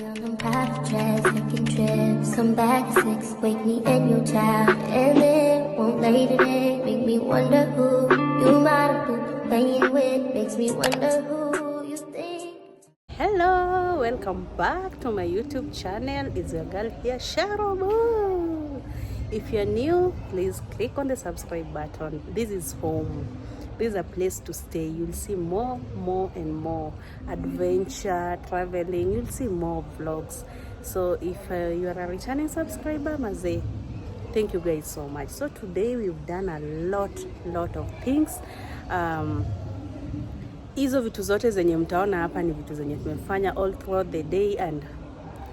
On private jets, taking trips, some back six, wake me in your child, and then won't lay today, make me wonder who you might have been playing with, makes me wonder who you think. Hello, welcome back to my YouTube channel. It's your girl here, Sharobu. If you're new, please click on the subscribe button. This is home. This is a place to stay. You'll see more and more adventure, traveling. You'll see more vlogs. So if you are a returning subscriber, Maze, thank you guys so much. So today we've done a lot of things. Hizo vitu zote zenye mtaona hapa ni vitu zenye tumefanya all throughout the day and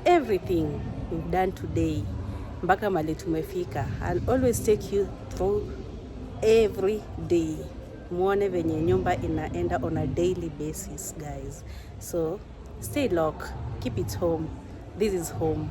everything we've done today mpaka mali tumefika. I'll always take you through every day. Muone venye nyumba inaenda on a daily basis, guys. So stay locked, keep it home. This is home.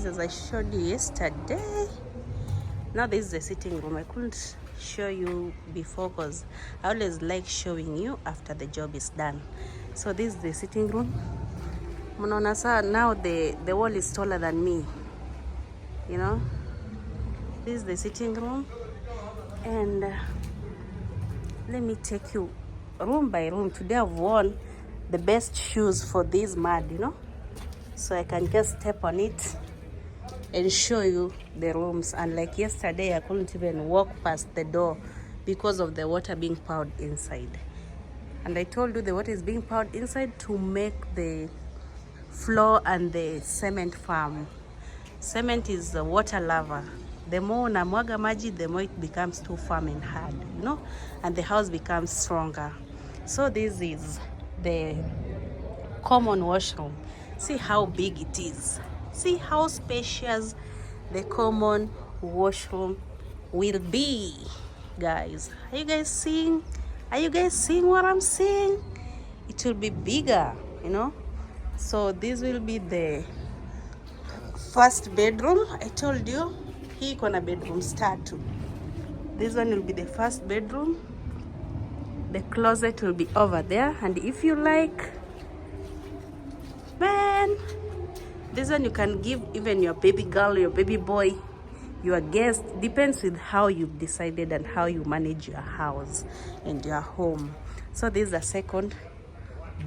As I showed you yesterday, now this is the sitting room. I couldn't show you before because I always like showing you after the job is done. So this is the sitting room. Mnaona saa now the wall is taller than me, you know. This is the sitting room, and let me take you room by room. Today I've worn the best shoes for this mud, you know, so I can just step on it and show you the rooms. And like yesterday, I couldn't even walk past the door because of the water being poured inside. And I told you the water is being poured inside to make the floor and the cement firm. Cement is a water lava. The more unamwaga maji, the more it becomes too firm and hard, you know, and the house becomes stronger. So this is the common washroom. See how big it is. See how spacious the common washroom will be, guys. Are you guys seeing? Are you guys seeing what I'm seeing? It will be bigger, you know. So this will be the first bedroom. I told you, hii kona bedrooms tatu. This one will be the first bedroom. The closet will be over there, and if you like, man, this one you can give even your baby girl, your baby boy, your guest. Depends with how you've decided and how you manage your house and your home. So this is the second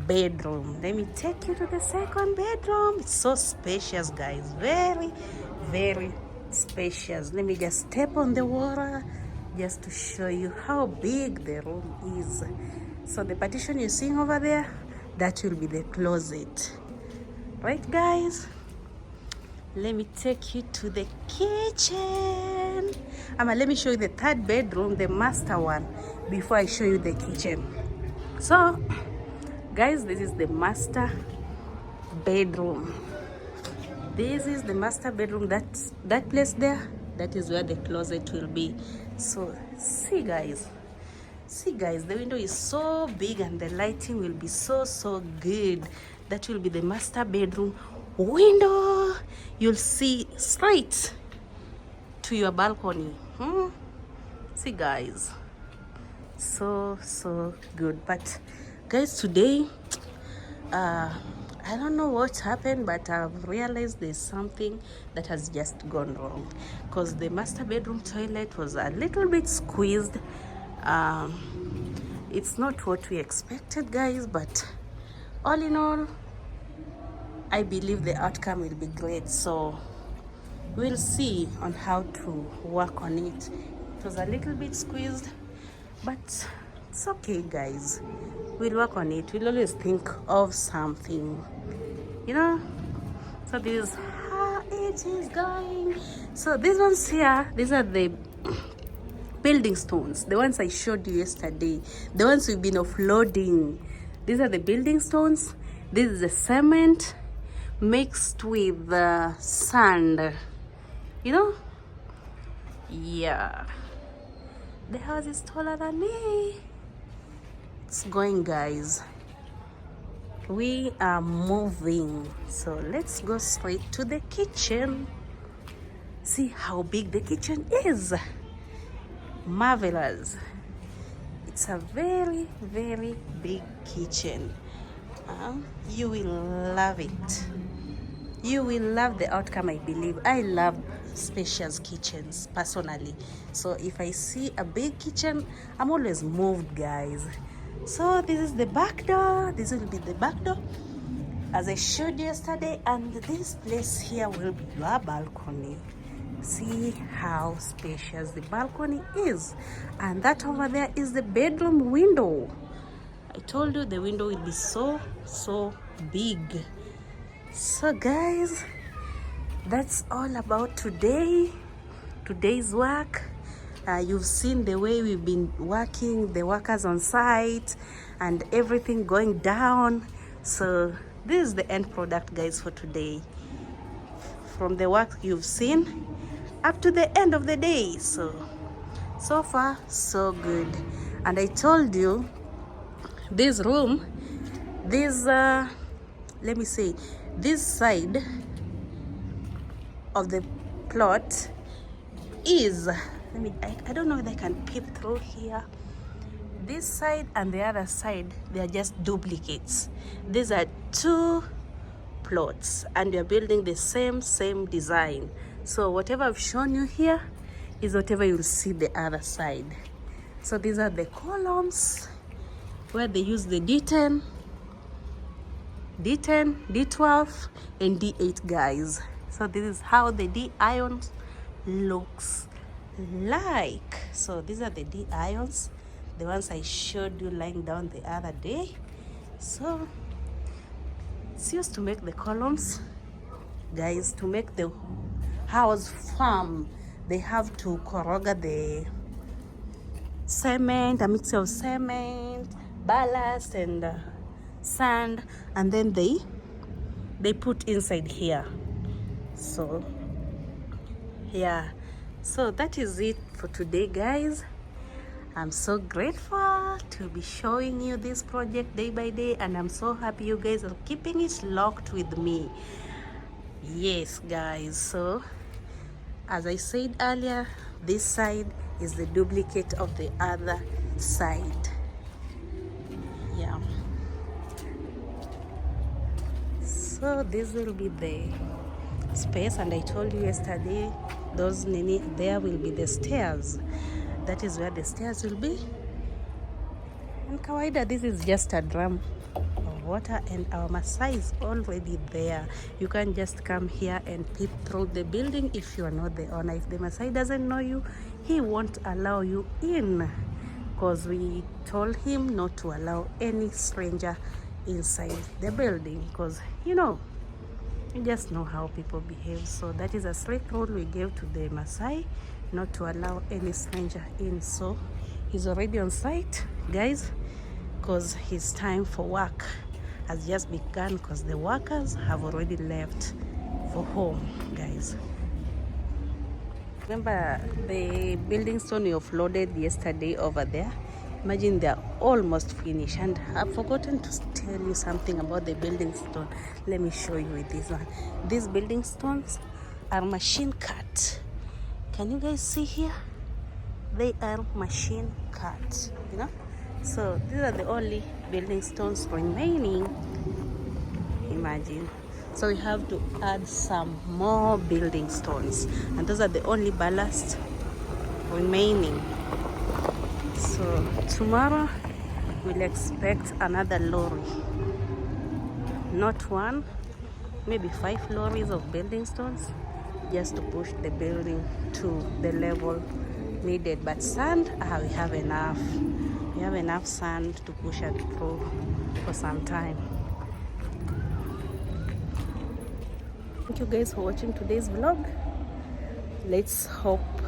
bedroom. Let me take you to the second bedroom. It's so spacious, guys. Very spacious. Let me just step on the water just to show you how big the room is. So the partition you're seeing over there, that will be the closet. Right, guys? Let me take you to the kitchen. Let me show you the third bedroom, the master one, before I show you the kitchen. So, guys, this is the master bedroom. This is the master bedroom. That place there, that is where the closet will be. So, see, guys. See, guys, the window is so big and the lighting will be so good. That will be the master bedroom window. You'll see straight to your balcony. See, guys, so good. But guys, today I don't know what happened, but I've realized there's something that has just gone wrong, because the master bedroom toilet was a little bit squeezed. It's not what we expected, guys, but all in all, I believe the outcome will be great. So we'll see on how to work on it. It was a little bit squeezed, but it's okay, guys. We'll work on it. We'll always think of something, you know. So this is how it is going. So these ones here, these are the building stones, the ones I showed you yesterday, the ones we've been offloading. These are the building stones. This is the cement mixed with the sand, you know. Yeah, the house is taller than me. It's going, guys. We are moving. So let's go straight to the kitchen. See how big the kitchen is. Marvelous. It's a very, very big kitchen. You will love it. You will love the outcome, I believe. I love spacious kitchens personally. So if I see a big kitchen, I'm always moved, guys. So this is the back door. This will be the back door, as I showed you yesterday. And this place here will be a balcony. See how spacious the balcony is. And that over there is the bedroom window. I told you the window will be so big. So guys, that's all about today's work. You've seen the way we've been working, the workers on site and everything going down. So this is the end product, guys, for today. From the work you've seen up to the end of the day. So far so good. And I told you this room, this let me say, this side of the plot is, I don't know if I can peep through here. This side and the other side, they are just duplicates. These are two plots and you're building the same design. So whatever I've shown you here is whatever you'll see the other side. So these are the columns where they use the D10, D12 and D8, guys. So this is how the D ions looks like. So these are the D ions, the ones I showed you lying down the other day. So it's used to make the columns, guys. To make the house firm, they have to corrugate the cement, a mixture of cement, ballast and sand, and then they put inside here. So yeah, so that is it for today, guys. I'm so grateful to be showing you this project day by day, and I'm so happy you guys are keeping it locked with me. Yes, guys. So as I said earlier, this side is the duplicate of the other side. Yeah. So this will be the space, and I told you yesterday those there will be the stairs. That is where the stairs will be. And kawaida, this is just a drum of water, and our Masai is already there. You can just come here and peep through the building if you are not the owner. If the Masai doesn't know you, he won't allow you in, because we told him not to allow any stranger inside the building, because you just know how people behave. So that is a strict rule we gave to the Masai, not to allow any stranger in. So he's already on site, guys, because his time for work has just begun, because the workers have already left for home, guys. Remember the building stone we offloaded yesterday over there? Imagine they're almost finished. And I've forgotten to tell you something about the building stone. Let me show you with this one. These building stones are machine cut. Can you guys see here? They are machine cut, So these are the only building stones remaining in imagine. So we have to add some more building stones, and those are the only ballast remaining. So tomorrow we'll expect another lorry, not one, maybe 5 lorries of building stones, just to push the building to the level needed. But sand, we have enough. We have enough sand to push it through for some time. Thank you guys for watching today's vlog. Let's hope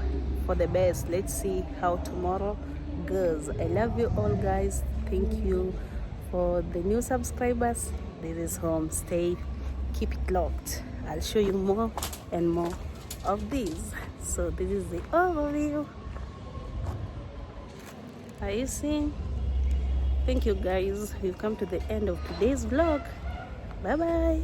for the best. Let's see how tomorrow goes. I love you all, guys. Thank you for the new subscribers. This is home. Keep it locked. I'll show you more and more of these. So this is the overview. Are you seeing? Thank you guys. We've come to the end of today's vlog. Bye bye.